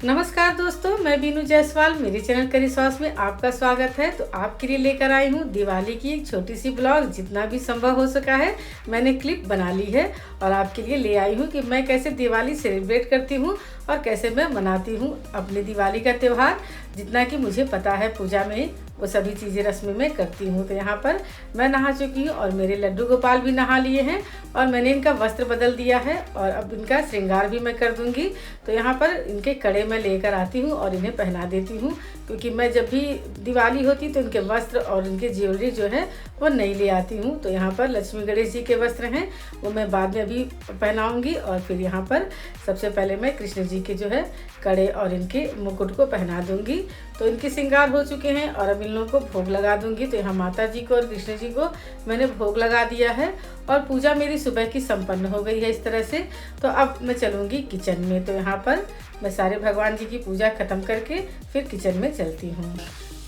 नमस्कार दोस्तों, मैं बीनू जायसवाल। मेरे चैनल करी सॉस में आपका स्वागत है। तो आपके लिए लेकर आई हूँ दिवाली की एक छोटी सी ब्लॉग। जितना भी संभव हो सका है मैंने क्लिप बना ली है और आपके लिए ले आई हूँ कि मैं कैसे दिवाली सेलिब्रेट करती हूँ और कैसे मैं मनाती हूँ अपने दिवाली का त्यौहार। जितना कि मुझे पता है पूजा में वो सभी चीज़ें रस्में में करती हूँ। तो यहाँ पर मैं नहा चुकी हूँ और मेरे लड्डू गोपाल भी नहा लिए हैं और मैंने इनका वस्त्र बदल दिया है और अब इनका श्रृंगार भी मैं कर दूँगी। तो यहाँ पर इनके कड़े मैं लेकर आती हूँ और इन्हें पहना देती हूँ, क्योंकि मैं जब भी दिवाली होती तो इनके वस्त्र और इनके ज्वेलरी जो है वो नहीं ले आती हूँ। तो यहाँ पर लक्ष्मी गणेश जी के वस्त्र हैं वो मैं बाद में अभी पहनाऊँगी। और फिर यहाँ पर सबसे पहले मैं कृष्ण जी के जो है कड़े और इनके मुकुट को पहना दूँगी। तो इनके श्रृंगार हो चुके हैं और अब इन लोगों को भोग लगा दूँगी। तो यहाँ माता जी को और कृष्ण जी को मैंने भोग लगा दिया है और पूजा मेरी सुबह की संपन्न हो गई है इस तरह से। तो अब मैं चलूँगी किचन में। तो यहाँ पर मैं सारे भगवान जी की पूजा ख़त्म करके फिर किचन में चलती हूँ।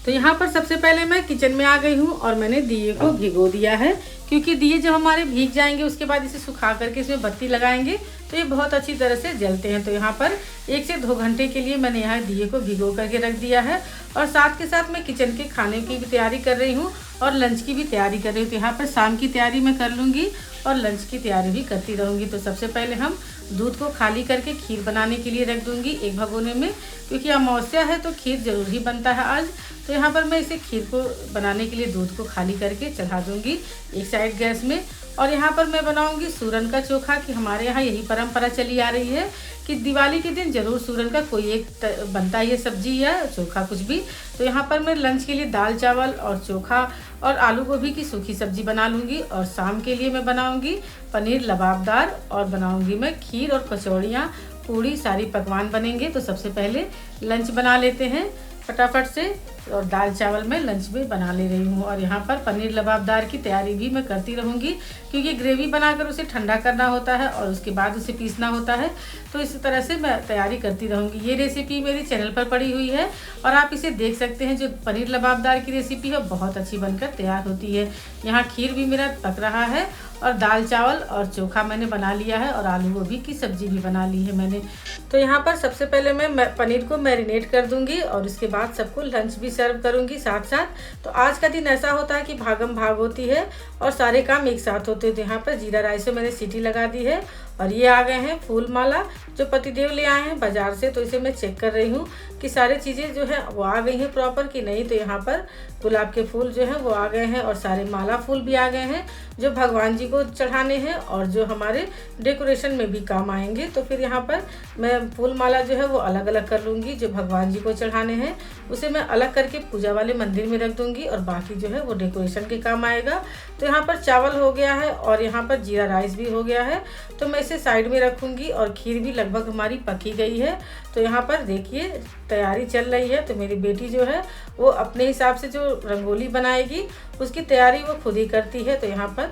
तो यहाँ पर सबसे पहले मैं किचन में आ गई हूँ और मैंने दिए को भिगो दिया है, क्योंकि दिए जब हमारे भीग जाएंगे उसके बाद इसे सुखा करके इसमें बत्ती लगाएंगे तो ये बहुत अच्छी तरह से जलते हैं। तो यहाँ पर 1 से 2 घंटे के लिए मैंने यहाँ दिए को भिगो करके रख दिया है और साथ के साथ मैं किचन के खाने की भी तैयारी कर रही हूँ और लंच की भी तैयारी कर रही हूँ। तो यहाँ पर शाम की तैयारी मैं कर लूँगी और लंच की तैयारी भी करती रहूँगी। तो सबसे पहले हम दूध को खाली करके खीर बनाने के लिए रख दूँगी एक भगोने में, क्योंकि अमावस्या है तो खीर जरूर ही बनता है आज। तो यहाँ पर मैं इसे खीर को बनाने के लिए दूध को खाली करके चढ़ा दूँगी एक साइड गैस में। और यहाँ पर मैं बनाऊँगी सूरन का चोखा, कि हमारे यहाँ यही परंपरा चली आ रही है कि दिवाली के दिन जरूर सूरन का कोई एक बनता है, सब्जी या चोखा कुछ भी। तो यहाँ पर मैं लंच के लिए दाल चावल और चोखा और आलू गोभी की सूखी सब्जी बना लूँगी। और शाम के लिए मैं बनाऊँगी पनीर लबाबदार और बनाऊँगी मैं खीर और कचौड़ियाँ पूड़ी, सारी पकवान बनेंगे। तो सबसे पहले लंच बना लेते हैं फटाफट से और दाल चावल मैं लंच में बना ले रही हूँ। और यहाँ पर पनीर लबाबदार की तैयारी भी मैं करती रहूँगी, क्योंकि ग्रेवी बनाकर उसे ठंडा करना होता है और उसके बाद उसे पीसना होता है। तो इसी तरह से मैं तैयारी करती रहूँगी। ये रेसिपी मेरे चैनल पर पड़ी हुई है और आप इसे देख सकते हैं। जो पनीर लबाबदार की रेसिपी है बहुत अच्छी बनकर तैयार होती है। यहाँ खीर भी मेरा पक रहा है और दाल चावल और चोखा मैंने बना लिया है और आलू गोभी की सब्जी भी बना ली है मैंने। तो यहाँ पर सबसे पहले मैं पनीर को मैरिनेट कर दूंगी और उसके बाद सबको लंच भी सर्व करूंगी साथ साथ। तो आज का दिन ऐसा होता है कि भागम भाग होती है और सारे काम एक साथ होते हैं। तो यहाँ पर जीरा राइस में मैंने सीटी लगा दी है और ये आ गए हैं फूल माला जो पतिदेव ले आए हैं बाजार से। तो इसे मैं चेक कर रही हूँ कि सारी चीज़ें जो है वो आ गई हैं प्रॉपर कि नहीं। तो यहाँ पर गुलाब के फूल जो हैं वो आ गए हैं और सारे माला फूल भी आ गए हैं जो भगवान जी को चढ़ाने हैं और जो हमारे डेकोरेशन में भी काम आएंगे। तो फिर यहाँ पर मैं फूल माला जो है वो अलग अलग कर लूँगी। जो भगवान जी को चढ़ाने हैं उसे मैं अलग करके पूजा वाले मंदिर में रख दूँगी और बाकी जो है वो डेकोरेशन के काम आएगा। तो यहाँ पर चावल हो गया है और यहाँ पर जीरा राइस भी हो गया है, तो मैं इसे साइड में रखूँगी। और खीर भी लगभग हमारी पकी गई है। तो यहाँ पर देखिए तैयारी चल रही है। तो मेरी बेटी जो है वो अपने हिसाब से जो रंगोली बनाएगी उसकी तैयारी वो खुद ही करती है। तो यहाँ पर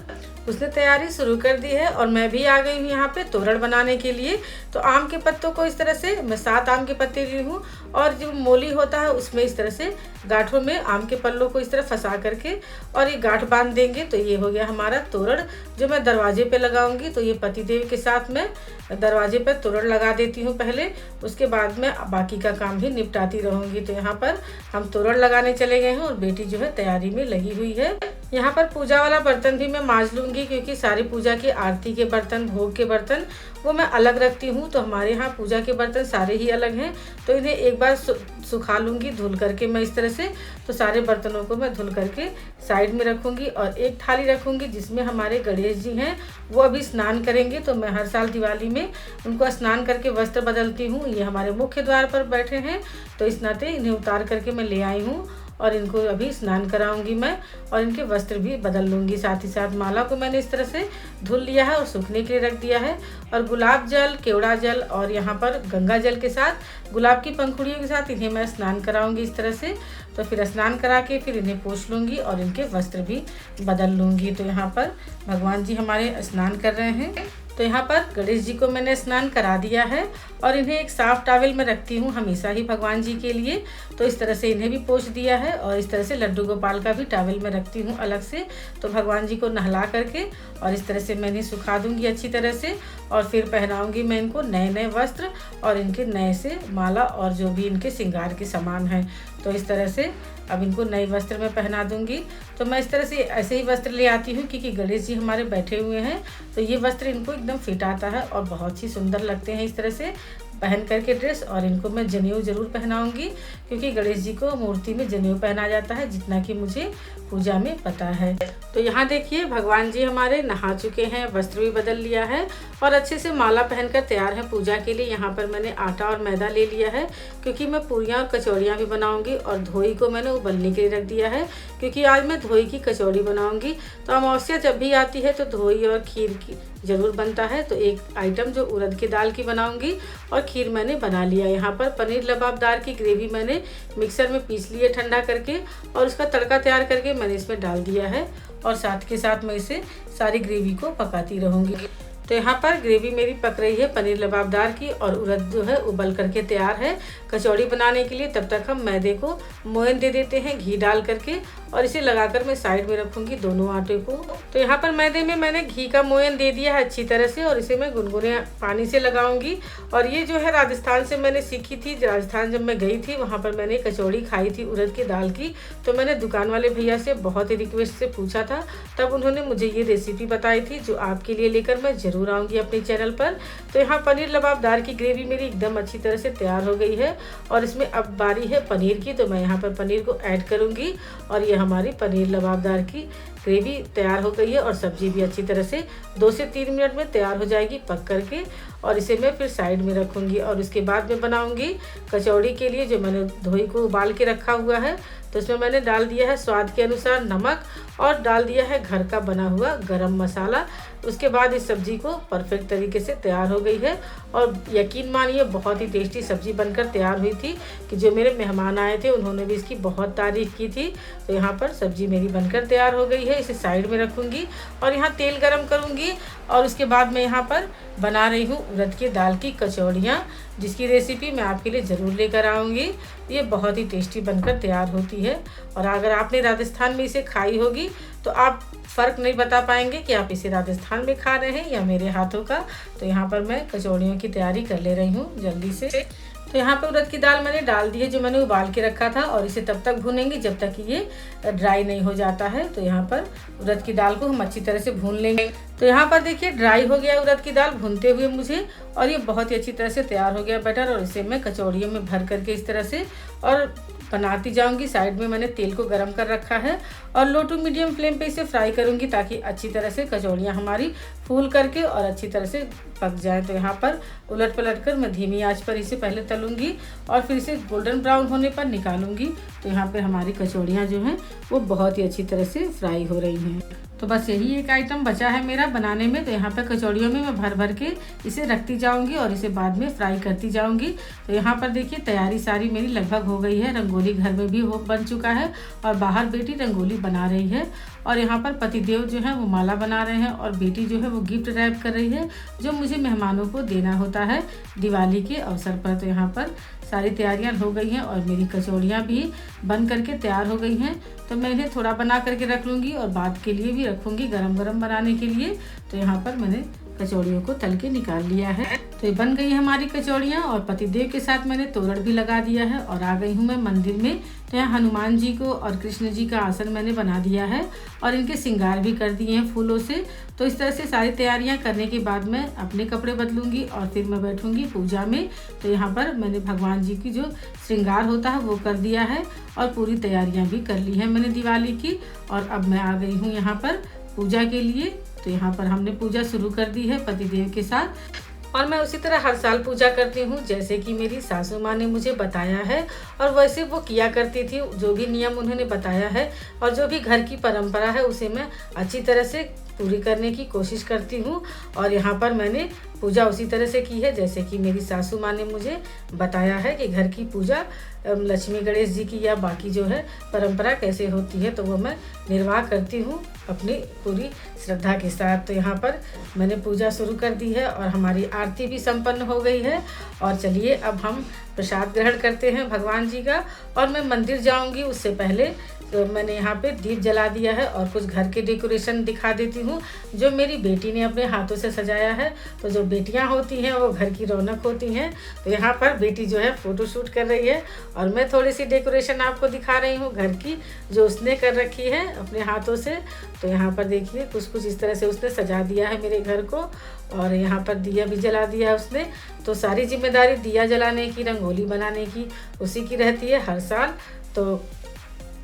उसने तैयारी शुरू कर दी है और मैं भी आ गई हूँ यहाँ पे तोरण बनाने के लिए। तो आम के पत्तों को इस तरह से मैं 7 आम के पत्ते ली हूँ और जो मोली होता है उसमें इस तरह से गांठों में आम के पल्लों को इस तरह फंसा करके और ये गांठ बांध देंगे। तो ये हो गया हमारा तोरण जो मैं दरवाजे पे लगाऊंगी। तो ये पतिदेव के साथ मैं दरवाजे पर तोरण लगा देती हूँ पहले, उसके बाद में बाकी का काम भी निपटाती रहूँगी। तो यहाँ पर हम तोरण लगाने चले गए हैं और बेटी जो है तैयारी में लगी हुई है। यहाँ पर पूजा वाला बर्तन भी मैं मांज लूँगी, क्योंकि सारी पूजा की आरती के बर्तन, भोग के बर्तन वो मैं अलग रखती हूँ। तो हमारे यहाँ पूजा के बर्तन सारे ही अलग हैं। तो इन्हें एक बार सुखा लूँगी धुल करके मैं इस तरह से। तो सारे बर्तनों को मैं धुल करके साइड में रखूँगी और एक थाली रखूँगी जिसमें हमारे गणेश जी हैं वो अभी स्नान करेंगे। तो मैं हर साल दिवाली में उनको स्नान करके वस्त्र बदलती हूँ। ये हमारे मुख्य द्वार पर बैठे हैं, तो इस नाते इन्हें उतार करके मैं ले आई हूँ और इनको अभी स्नान कराऊंगी मैं और इनके वस्त्र भी बदल लूँगी। साथ ही साथ माला को मैंने इस तरह से धुल लिया है और सूखने के लिए रख दिया है। और गुलाब जल, केवड़ा जल और यहाँ पर गंगा जल के साथ गुलाब की पंखुड़ियों के साथ इन्हें मैं स्नान कराऊंगी इस तरह से। तो फिर स्नान करा के फिर इन्हें पोंछ लूँगी और इनके वस्त्र भी बदल लूँगी। तो यहाँ पर भगवान जी हमारे स्नान कर रहे हैं। तो यहाँ पर गणेश जी को मैंने स्नान करा दिया है और इन्हें एक साफ टॉवल में रखती हूँ हमेशा ही भगवान जी के लिए। तो इस तरह से इन्हें भी पोंछ दिया है और इस तरह से लड्डू गोपाल का भी टॉवल में रखती हूँ अलग से। तो भगवान जी को नहला करके और इस तरह से मैं इन्हें सुखा दूँगी अच्छी तरह से। और फिर पहनाऊंगी मैं इनको नए नए वस्त्र और इनके नए से माला और जो भी इनके श्रृंगार के सामान हैं। तो इस तरह से अब इनको नए वस्त्र में पहना दूंगी। तो मैं इस तरह से ऐसे ही वस्त्र ले आती हूँ क्योंकि गणेश जी हमारे बैठे हुए हैं, तो ये वस्त्र इनको एकदम फिट आता है और बहुत ही सुंदर लगते हैं इस तरह से पहन करके ड्रेस। और इनको मैं जनेऊ जरूर पहनाऊंगी क्योंकि गणेश जी को मूर्ति में जनेऊ पहना जाता है, जितना कि मुझे पूजा में पता है। तो यहाँ देखिए भगवान जी हमारे नहा चुके हैं, वस्त्र भी बदल लिया है और अच्छे से माला पहनकर तैयार है पूजा के लिए। यहाँ पर मैंने आटा और मैदा ले लिया है क्योंकि मैं पूरियाँ और कचौड़ियाँ भी बनाऊंगी। और धोई को मैंने उबलने के लिए रख दिया है क्योंकि आज मैं धोई की कचौड़ी बनाऊंगी। तो अमावस्या जब भी आती है तो धोई और खीर की ज़रूर बनता है। तो एक आइटम जो उड़द की दाल की बनाऊंगी और खीर मैंने बना लिया। यहाँ पर पनीर लबाबदार की ग्रेवी मैंने मिक्सर में पीस ली है ठंडा करके और उसका तड़का तैयार करके मैंने इसमें डाल दिया है और साथ के साथ मैं इसे सारी ग्रेवी को पकाती रहूँगी। तो यहाँ पर ग्रेवी मेरी पक रही है पनीर लबाबदार की और उड़द जो है उबल करके तैयार है कचौड़ी बनाने के लिए। तब तक हम मैदे को मोयन दे देते हैं घी डाल करके और इसे लगाकर मैं साइड में रखूंगी दोनों आटे को। तो यहाँ पर मैदे में मैंने घी का मोयन दे दिया है अच्छी तरह से और इसे मैं गुनगुने पानी से लगाऊंगी। और ये जो है राजस्थान से मैंने सीखी थी। राजस्थान जब मैं गई थी वहाँ पर मैंने कचौड़ी खाई थी उड़द की दाल की। तो मैंने दुकान वाले भैया से बहुत ही रिक्वेस्ट से पूछा था, तब उन्होंने मुझे ये रेसिपी बताई थी जो आपके लिए लेकर मैं जरूर आऊँगी अपने चैनल पर। तो यहाँ पनीर लबाबदार की ग्रेवी मेरी एकदम अच्छी तरह से तैयार हो गई है और इसमें अब बारी है पनीर की। तो मैं यहाँ पर पनीर को ऐड करूँगी और ये हमारी पनीर लबाबदार की ग्रेवी तैयार हो गई है और सब्जी भी अच्छी तरह से 2 से 3 मिनट में तैयार हो जाएगी पक करके। और इसे मैं फिर साइड में रखूँगी और उसके बाद मैं बनाऊँगी कचौड़ी के लिए जो मैंने धोई को उबाल के रखा हुआ है। तो इसमें मैंने डाल दिया है स्वाद के अनुसार नमक और डाल दिया है घर का बना हुआ गरम मसाला। उसके बाद इस सब्ज़ी को परफेक्ट तरीके से तैयार हो गई है और यकीन मानिए बहुत ही टेस्टी सब्ज़ी बनकर तैयार हुई थी कि जो मेरे मेहमान आए थे उन्होंने भी इसकी बहुत तारीफ़ की थी। तो यहाँ पर सब्ज़ी मेरी बनकर तैयार हो गई है, इसे साइड में रखूँगी और यहाँ तेल गरम करूँगी। और उसके बाद मैं यहाँ पर बना रही हूँ उड़द की दाल की कचौड़ियाँ, जिसकी रेसिपी मैं आपके लिए ज़रूर लेकर आऊँगी। ये बहुत ही टेस्टी बनकर तैयार होती है और अगर आपने राजस्थान में इसे खाई होगी तो आप फ़र्क नहीं बता पाएंगे कि आप इसे राजस्थान में खा रहे हैं या मेरे हाथों का। तो यहाँ पर मैं कचौड़ियों की तैयारी कर ले रही हूँ जल्दी से। तो यहाँ पर उड़द की दाल मैंने डाल दी है जो मैंने उबाल के रखा था और इसे तब तक भूनेंगे जब तक कि ये ड्राई नहीं हो जाता है। तो यहाँ पर उड़द की दाल को हम अच्छी तरह से भून लेंगे। तो यहाँ पर देखिए ड्राई हो गया उड़द की दाल भूनते हुए मुझे और ये बहुत ही अच्छी तरह से तैयार हो गया बैटर। और इसे मैं कचौड़ियों में भर करके इस तरह से और बनाती जाऊंगी। साइड में मैंने तेल को गरम कर रखा है और लो टू मीडियम फ्लेम पे इसे फ्राई करूंगी ताकि अच्छी तरह से कचौड़ियाँ हमारी फूल करके और अच्छी तरह से पक जाए। तो यहाँ पर उलट पलट कर मैं धीमी आंच पर इसे पहले तलूंगी और फिर इसे गोल्डन ब्राउन होने पर निकालूंगी। तो यहाँ पर हमारी कचौड़ियाँ जो हैं वो बहुत ही अच्छी तरह से फ्राई हो रही हैं। तो बस यही एक आइटम बचा है मेरा बनाने में। तो यहाँ पे कचौड़ियों में मैं भर भर के इसे रखती जाऊंगी और इसे बाद में फ्राई करती जाऊंगी। तो यहाँ पर देखिए तैयारी सारी मेरी लगभग हो गई है। रंगोली घर में भी बन चुका है और बाहर बेटी रंगोली बना रही है और यहाँ पर पतिदेव जो है वो माला बना रहे हैं और बेटी जो है वो गिफ्ट रैप कर रही है जो मुझे मेहमानों को देना होता है दिवाली के अवसर पर। तो यहाँ पर सारी तैयारियां हो गई हैं और मेरी कचौड़ियाँ भी बन करके तैयार हो गई हैं। तो मैं इन्हें थोड़ा बना करके रख लूँगी और बाद के लिए भी रखूँगी गरम गरम बनाने के लिए। तो यहाँ पर मैंने कचौड़ियों को तल के निकाल लिया है। तो ये बन गई है हमारी कचौड़ियाँ और पतिदेव के साथ मैंने तोरण भी लगा दिया है और आ गई हूँ मैं मंदिर में। तो यहाँ हनुमान जी को और कृष्ण जी का आसन मैंने बना दिया है और इनके श्रृंगार भी कर दिए हैं फूलों से। तो इस तरह से सारी तैयारियां करने के बाद मैं अपने कपड़े बदलूंगी और फिर मैं बैठूंगी पूजा में। तो यहाँ पर मैंने भगवान जी की जो श्रृंगार होता है वो कर दिया है और पूरी तैयारियां भी कर ली है मैंने दिवाली की। और अब मैं आ गई हूँ यहाँ पर पूजा के लिए। तो यहाँ पर हमने पूजा शुरू कर दी है पतिदेव के साथ और मैं उसी तरह हर साल पूजा करती हूँ जैसे कि मेरी सासू माँ ने मुझे बताया है और वैसे वो किया करती थी। जो भी नियम उन्होंने बताया है और जो भी घर की परंपरा है उसे मैं अच्छी तरह से पूरी करने की कोशिश करती हूँ। और यहाँ पर मैंने पूजा उसी तरह से की है जैसे कि मेरी सासू माँ ने मुझे बताया है कि घर की पूजा लक्ष्मी गणेश जी की या बाकी जो है परंपरा कैसे होती है। तो वो मैं निर्वाह करती हूँ अपनी पूरी श्रद्धा के साथ। तो यहाँ पर मैंने पूजा शुरू कर दी है और हमारी आरती भी संपन्न हो गई है। और चलिए अब हम प्रसाद ग्रहण करते हैं भगवान जी का। और मैं मंदिर जाऊँगी उससे पहले तो मैंने यहाँ पे दीप जला दिया है और कुछ घर के डेकोरेशन दिखा देती हूँ जो मेरी बेटी ने अपने हाथों से सजाया है। तो जो बेटियाँ होती हैं वो घर की रौनक होती हैं। तो यहाँ पर बेटी जो है फ़ोटो शूट कर रही है और मैं थोड़ी सी डेकोरेशन आपको दिखा रही हूँ घर की, जो उसने कर रखी है अपने हाथों से। तो यहाँ पर देखिए कुछ इस तरह से उसने सजा दिया है मेरे घर को, और यहाँ पर दिया भी जला दिया है उसने। तो सारी जिम्मेदारी दिया जलाने की, रंगोली बनाने की उसी की रहती है हर साल। तो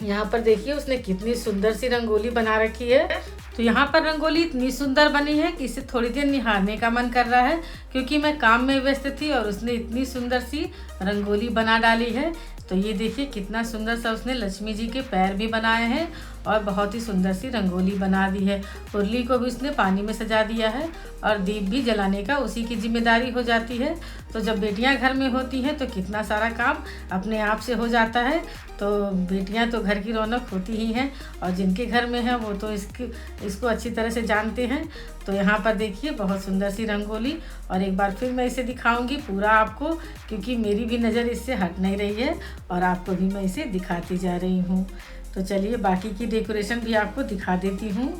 यहाँ पर देखिए उसने कितनी सुंदर सी रंगोली बना रखी है। तो यहाँ पर रंगोली इतनी सुंदर बनी है कि इसे थोड़ी देर निहारने का मन कर रहा है, क्योंकि मैं काम में व्यस्त थी और उसने इतनी सुंदर सी रंगोली बना डाली है। तो ये देखिए कितना सुंदर सा उसने लक्ष्मी जी के पैर भी बनाए हैं और बहुत ही सुंदर सी रंगोली बना दी है। उर्ली को भी उसने पानी में सजा दिया है और दीप भी जलाने का उसी की जिम्मेदारी हो जाती है। तो जब बेटियां घर में होती हैं तो कितना सारा काम अपने आप से हो जाता है। तो बेटियां तो घर की रौनक होती ही हैं और जिनके घर में है वो तो इसको अच्छी तरह से जानते हैं। तो यहाँ पर देखिए बहुत सुंदर सी रंगोली, और एक बार फिर मैं इसे दिखाऊंगी पूरा आपको, क्योंकि मेरी भी नज़र इससे हट नहीं रही है और आपको भी मैं इसे दिखाती जा रही हूँ। तो चलिए बाकी की डेकोरेशन भी आपको दिखा देती हूँ।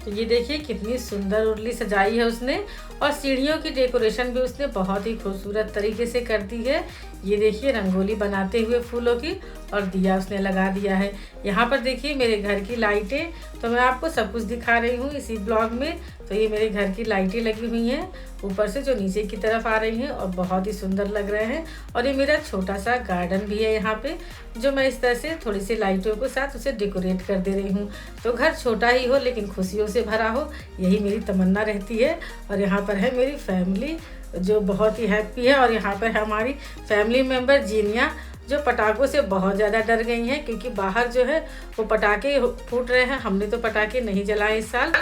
तो ये देखिए कितनी सुंदर उर्ली सजाई है उसने, और सीढ़ियों की डेकोरेशन भी उसने बहुत ही खूबसूरत तरीके से कर दी है। ये देखिए रंगोली बनाते हुए फूलों की, और दिया उसने लगा दिया है। यहाँ पर देखिए मेरे घर की लाइटें, तो मैं आपको सब कुछ दिखा रही हूँ इसी ब्लॉग में। तो ये मेरे घर की लाइटें लगी हुई हैं ऊपर से जो नीचे की तरफ आ रही हैं और बहुत ही सुंदर लग रहे हैं। और ये मेरा छोटा सा गार्डन भी है यहाँ पे, जो मैं इस तरह से थोड़ी सी लाइटों के साथ उसे डेकोरेट कर दे रही हूँ। तो घर छोटा ही हो लेकिन खुशियों से भरा हो, यही मेरी तमन्ना रहती है। और यहाँ पर है मेरी फैमिली जो बहुत ही हैप्पी है, और यहाँ पर है हमारी फैमिली मेम्बर जीनिया जो पटाखों से बहुत ज़्यादा डर गई हैं, क्योंकि बाहर जो है वो पटाखे फूट रहे हैं। हमने तो पटाखे नहीं जलाए इस साल।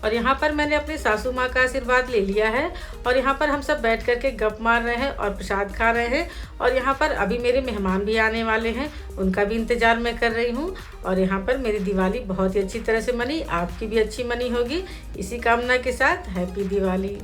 और यहाँ पर मैंने अपनी सासू माँ का आशीर्वाद ले लिया है, और यहाँ पर हम सब बैठ करके गप मार रहे हैं और प्रसाद खा रहे हैं। और यहाँ पर अभी मेरे मेहमान भी आने वाले हैं, उनका भी इंतज़ार मैं कर रही हूँ। और यहाँ पर मेरी दिवाली बहुत ही अच्छी तरह से मनी, आपकी भी अच्छी मनी होगी। इसी कामना के साथ हैप्पी दिवाली।